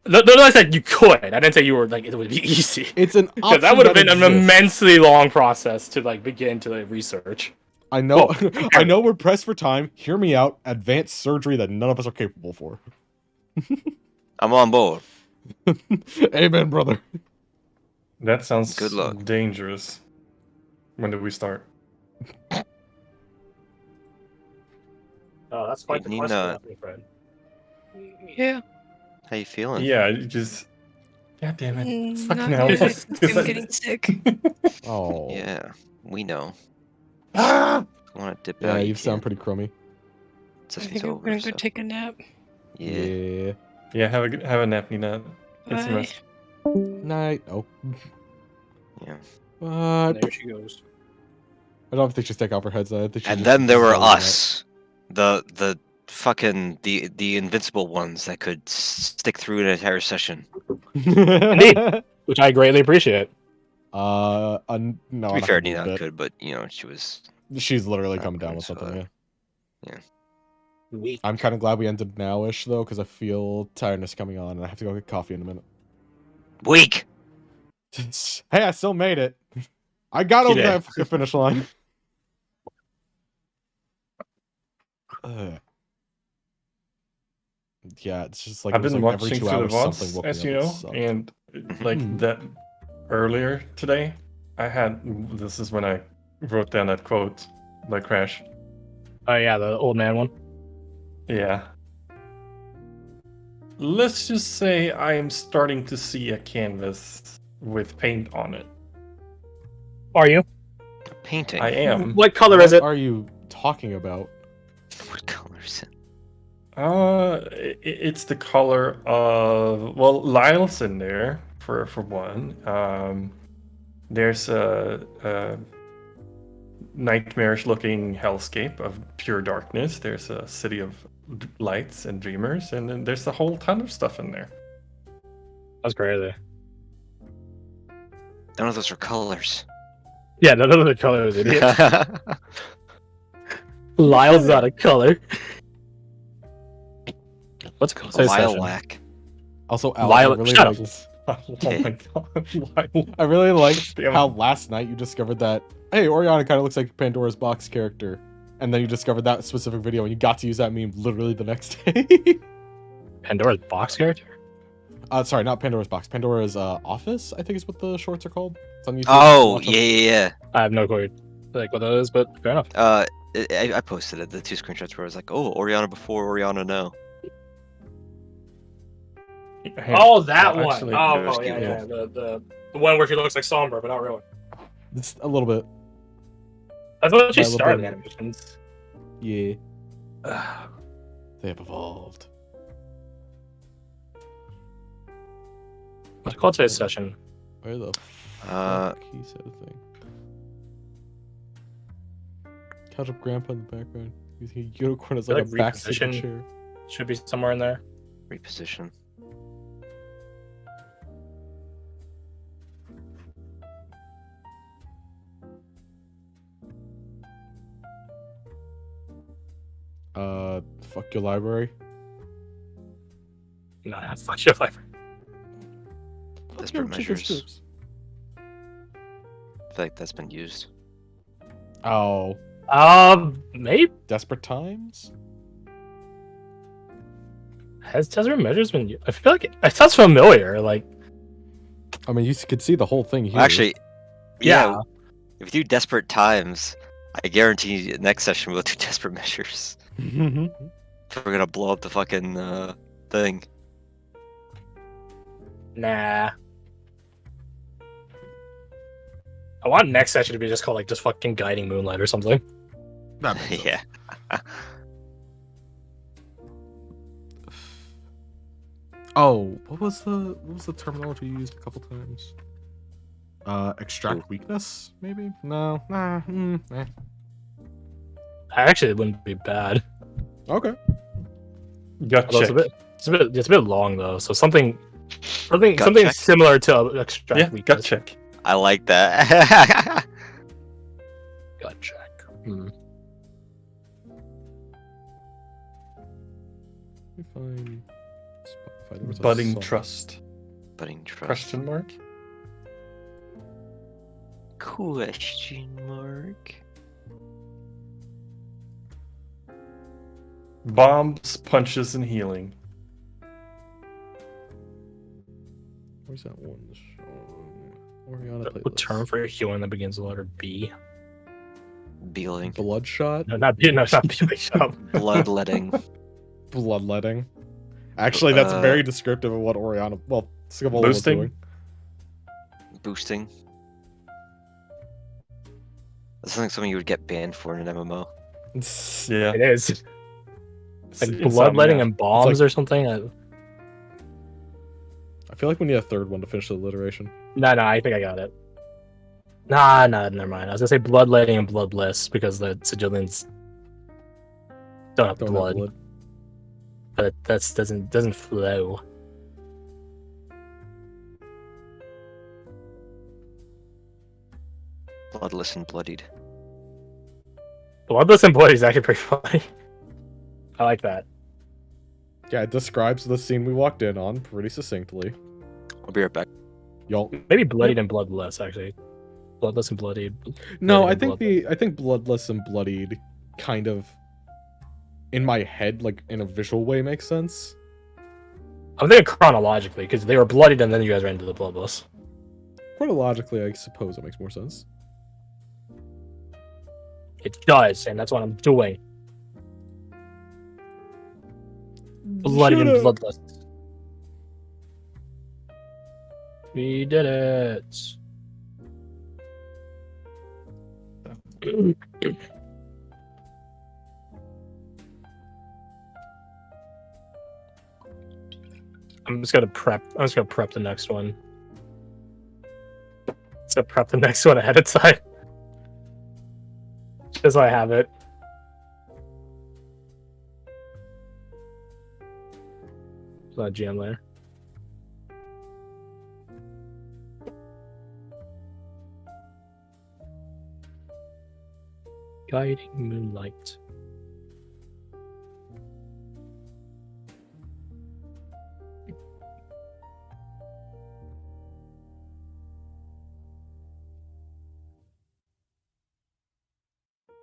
[SPEAKER 2] I said you could. I didn't say you were like it would be easy.
[SPEAKER 4] It's an
[SPEAKER 2] Because that
[SPEAKER 4] option
[SPEAKER 2] would have been an
[SPEAKER 4] exists.
[SPEAKER 2] immensely long process to like begin to like, research.
[SPEAKER 4] I know
[SPEAKER 2] Well,
[SPEAKER 4] I know we're pressed for time. Hear me out. Advanced surgery that none of us are capable for.
[SPEAKER 1] I'm on board.
[SPEAKER 4] Amen, brother.
[SPEAKER 3] That sounds
[SPEAKER 1] Good luck.
[SPEAKER 3] dangerous. When did we start?
[SPEAKER 2] Oh, that's quite the
[SPEAKER 1] You
[SPEAKER 2] question,
[SPEAKER 1] know-
[SPEAKER 2] my friend.
[SPEAKER 6] Yeah.
[SPEAKER 1] How you feeling?
[SPEAKER 3] Yeah, you just. God damn it! Fucking
[SPEAKER 6] Not
[SPEAKER 3] hell!
[SPEAKER 6] good.
[SPEAKER 3] Is
[SPEAKER 6] I'm getting sick.
[SPEAKER 4] Oh.
[SPEAKER 1] Yeah, we know.
[SPEAKER 3] Ah!
[SPEAKER 1] Want to dip
[SPEAKER 4] Yeah,
[SPEAKER 1] out?
[SPEAKER 4] you sound pretty crummy.
[SPEAKER 6] I
[SPEAKER 1] Just
[SPEAKER 6] think I'm
[SPEAKER 1] over.
[SPEAKER 6] gonna go
[SPEAKER 1] So.
[SPEAKER 6] take a nap.
[SPEAKER 1] Yeah.
[SPEAKER 3] Yeah, have a nappy nap. Get some
[SPEAKER 6] Bye.
[SPEAKER 3] rest.
[SPEAKER 4] Night. Oh.
[SPEAKER 1] Yeah.
[SPEAKER 4] But
[SPEAKER 2] There she goes.
[SPEAKER 4] I don't think she's taking off her headset. I think she's
[SPEAKER 1] And
[SPEAKER 4] just
[SPEAKER 1] then there were
[SPEAKER 4] zoning out.
[SPEAKER 1] us, the fucking the invincible ones that could stick through an entire session.
[SPEAKER 2] Which I greatly appreciate.
[SPEAKER 4] No.
[SPEAKER 1] To be
[SPEAKER 4] not
[SPEAKER 1] fair,
[SPEAKER 4] a little
[SPEAKER 1] Nina
[SPEAKER 4] bit.
[SPEAKER 1] could, but you know she was.
[SPEAKER 4] She's literally
[SPEAKER 1] Not
[SPEAKER 4] coming down
[SPEAKER 1] going
[SPEAKER 4] with
[SPEAKER 1] so
[SPEAKER 4] something. Yeah.
[SPEAKER 2] Weak.
[SPEAKER 4] I'm kind of glad we ended now-ish though, because I feel tiredness coming on, and I have to go get coffee in a minute.
[SPEAKER 1] Weak.
[SPEAKER 4] Hey, I still made it. I got over
[SPEAKER 3] Yeah.
[SPEAKER 4] that finish line. Ugh. Yeah, it's just like
[SPEAKER 3] I've
[SPEAKER 4] it was
[SPEAKER 3] been
[SPEAKER 4] like every
[SPEAKER 3] watching
[SPEAKER 4] 2
[SPEAKER 3] through the
[SPEAKER 4] hours something
[SPEAKER 3] VODs,
[SPEAKER 4] woke
[SPEAKER 3] as
[SPEAKER 4] me
[SPEAKER 3] you
[SPEAKER 4] up. It
[SPEAKER 3] know,
[SPEAKER 4] sucked.
[SPEAKER 3] and like
[SPEAKER 4] Mhm.
[SPEAKER 3] that earlier today, I had. This is when I wrote down that quote by Crash.
[SPEAKER 2] Oh yeah, the old man one.
[SPEAKER 3] Yeah. Let's just say I am starting to see a canvas with paint on it.
[SPEAKER 2] Are you?
[SPEAKER 1] Painting.
[SPEAKER 3] I am.
[SPEAKER 2] What color
[SPEAKER 4] What
[SPEAKER 2] is it?
[SPEAKER 4] are you talking about?
[SPEAKER 1] What color is it?
[SPEAKER 3] It's the color of Lyle's in there for one. There's a nightmarish-looking hellscape of pure darkness. There's a city of lights and dreamers, and then there's a whole ton of stuff in there.
[SPEAKER 2] That's crazy.
[SPEAKER 1] None of those are colors.
[SPEAKER 2] Yeah, none of the colors, idiot. Lyle's not a color. What's a color? Say session.
[SPEAKER 1] Lilac.
[SPEAKER 4] Also, Al,
[SPEAKER 2] Violet-
[SPEAKER 4] I really
[SPEAKER 2] shut up.
[SPEAKER 4] liked,
[SPEAKER 3] Oh my god! Lyle.
[SPEAKER 4] I really liked
[SPEAKER 3] Damn it.
[SPEAKER 4] how last night you discovered that, hey, Orianna kind of looks like Pandora's Box character. And then you discovered that specific video and you got to use that meme literally the next day.
[SPEAKER 2] Pandora's box character?
[SPEAKER 4] Sorry, not Pandora's box. Pandora's office, I think is what the shorts are called. It's on YouTube.
[SPEAKER 1] Oh,
[SPEAKER 4] Watch them.
[SPEAKER 1] yeah.
[SPEAKER 2] I have no clue like what that is, but fair enough.
[SPEAKER 1] I posted it. The 2 screenshots where I was like, "Oh, Orianna before, Orianna now."
[SPEAKER 2] Oh, that
[SPEAKER 3] Well,
[SPEAKER 2] one.
[SPEAKER 3] actually,
[SPEAKER 2] Oh,
[SPEAKER 1] yeah,
[SPEAKER 2] yeah. The one where she looks like Somber, but not really.
[SPEAKER 4] Just a little bit.
[SPEAKER 2] I thought she
[SPEAKER 4] By a little
[SPEAKER 2] started
[SPEAKER 4] bit.
[SPEAKER 2] animations.
[SPEAKER 4] Yeah. They have evolved.
[SPEAKER 2] Let's call today's session.
[SPEAKER 4] Where the
[SPEAKER 1] Uh,
[SPEAKER 4] fuck he said a thing. Couch up grandpa in the background. Using a unicorn as
[SPEAKER 2] feel
[SPEAKER 4] like a
[SPEAKER 2] like
[SPEAKER 4] backseat
[SPEAKER 2] reposition-
[SPEAKER 4] chair.
[SPEAKER 2] Should be somewhere in there.
[SPEAKER 1] reposition.
[SPEAKER 4] Fuck your library.
[SPEAKER 2] No, that's fuck your life.
[SPEAKER 4] Fuck
[SPEAKER 1] Desperate
[SPEAKER 4] your chicken
[SPEAKER 1] measures.
[SPEAKER 4] strips.
[SPEAKER 1] I feel like that's been used.
[SPEAKER 4] Oh,
[SPEAKER 2] Maybe
[SPEAKER 4] desperate times.
[SPEAKER 2] has Desperate Measures been? I feel like it sounds familiar. Like,
[SPEAKER 4] I mean, you could see the whole thing here.
[SPEAKER 1] Actually,
[SPEAKER 2] yeah.
[SPEAKER 1] if you do desperate times, I guarantee next session we'll do desperate measures. We're gonna blow up the fucking thing.
[SPEAKER 2] Nah. I want next session to be just called like just fucking Guiding Moonlight or something.
[SPEAKER 4] That makes sense.
[SPEAKER 1] Yeah.
[SPEAKER 4] Oh, what was the terminology you used a couple times? Extract weakness, maybe? No, nah.
[SPEAKER 2] Actually, it wouldn't be bad.
[SPEAKER 4] Okay.
[SPEAKER 3] Gut
[SPEAKER 2] Although
[SPEAKER 3] check.
[SPEAKER 2] it's a bit long though. So something
[SPEAKER 1] Gut check?
[SPEAKER 2] similar to Extract
[SPEAKER 3] Yeah,
[SPEAKER 2] Weakness.
[SPEAKER 3] gut check.
[SPEAKER 1] I like that.
[SPEAKER 2] Gut check. Hmm.
[SPEAKER 4] Let me find Spotify. There was a
[SPEAKER 3] Budding
[SPEAKER 4] song.
[SPEAKER 3] trust?
[SPEAKER 1] Budding trust.
[SPEAKER 3] Question mark.
[SPEAKER 1] Question mark.
[SPEAKER 3] Bombs, punches, and healing.
[SPEAKER 4] Where's that one song? Orianna
[SPEAKER 2] What
[SPEAKER 4] playlist.
[SPEAKER 2] term for healing that begins with the letter B?
[SPEAKER 1] Beeling.
[SPEAKER 4] Bloodshot?
[SPEAKER 2] No, not B. No, it's not B.
[SPEAKER 1] Bloodletting.
[SPEAKER 4] Bloodletting. Actually, that's
[SPEAKER 1] Uh,
[SPEAKER 4] very descriptive of what Orianna. Well, Scabola was
[SPEAKER 3] Boosting?
[SPEAKER 4] doing.
[SPEAKER 1] Boosting. That's something you would get banned for in an MMO.
[SPEAKER 3] Yeah.
[SPEAKER 2] It is. Like
[SPEAKER 3] It's
[SPEAKER 2] bloodletting
[SPEAKER 3] insomnia.
[SPEAKER 2] and bombs
[SPEAKER 4] like-
[SPEAKER 2] or something.
[SPEAKER 4] I feel like we need a third one to finish the alliteration.
[SPEAKER 2] No, I think I got it. Nah, never mind. I was gonna say bloodletting and bloodless because the Sigillians don't have
[SPEAKER 4] Don't have
[SPEAKER 2] blood,
[SPEAKER 4] blood.
[SPEAKER 2] but that doesn't flow.
[SPEAKER 1] Bloodless and bloodied.
[SPEAKER 2] Bloodless and bloody is actually pretty funny. I like that.
[SPEAKER 4] Yeah, it describes the scene we walked in on pretty succinctly.
[SPEAKER 1] I'll be right back.
[SPEAKER 4] Y'all.
[SPEAKER 2] Maybe bloodied and bloodless actually. Bloodless and bloodied.
[SPEAKER 4] No,
[SPEAKER 2] Bloodied and
[SPEAKER 4] I think bloodless and bloodied kind of in my head, like in a visual way, makes sense.
[SPEAKER 2] I'm thinking chronologically because they were bloodied and then you guys ran into the bloodless.
[SPEAKER 4] Chronologically, I suppose it makes more sense.
[SPEAKER 2] It does, and that's what I'm doing. Bloodied
[SPEAKER 4] Shut
[SPEAKER 2] and
[SPEAKER 4] up.
[SPEAKER 2] bloodless. We did it. I'm just gonna prep the next one. Just gonna prep the next one ahead of time. Just so I have it. There's not a jam there. Guiding Moonlight.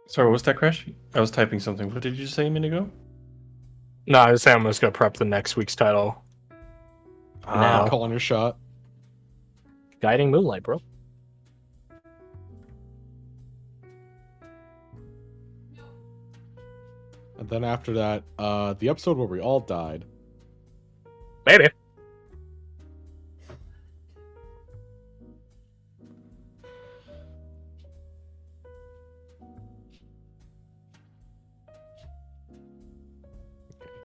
[SPEAKER 3] Sorry, what was that, Crash? I was typing something. What did you say a minute ago?
[SPEAKER 2] No, I was saying I'm just gonna prep the next week's title. Now.
[SPEAKER 4] Calling your shot.
[SPEAKER 2] Guiding Moonlight, bro.
[SPEAKER 4] And then after that, the episode where we all died.
[SPEAKER 2] Maybe.